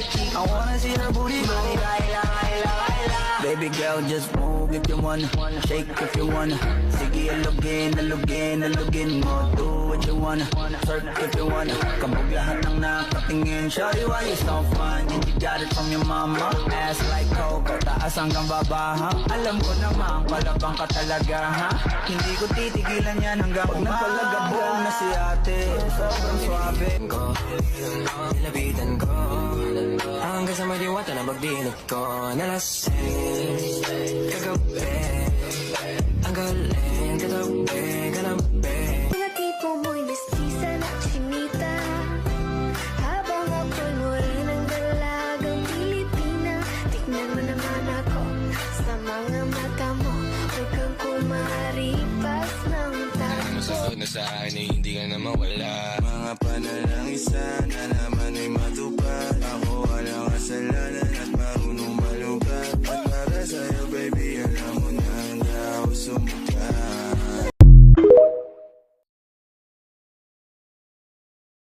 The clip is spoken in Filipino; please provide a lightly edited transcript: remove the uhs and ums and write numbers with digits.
I wanna see her booty go. Baby girl, just move if you wanna. Shake if you wanna. Sige, alugin mo. Do what you wanna. Surf if you wanna. Kabog lahat ng nakatingin. Shawty, why you so fun? And you got it from your mama. Ass like Coco, taas hanggang baba, ha? Alam ko naman, palabang ka talaga, ha? Hindi ko titigilan yan hanggang napalagabong na si ate. Sobrang swabe ko, nilapitan ko hanggang sa may diwata na pagdinig ko. Nalasing kagabi, ang galing katabi, kanabi. Mga tipo mo'y mestiza na chinita, habang ako'y morenang dalagang Pilipina. Tignan mo naman ako sa mga mata mo, huwag kang kumaripas ng Ano sa suot na sa akin ay hindi ka na mawala. Mga panalangin sana naman ay matupad.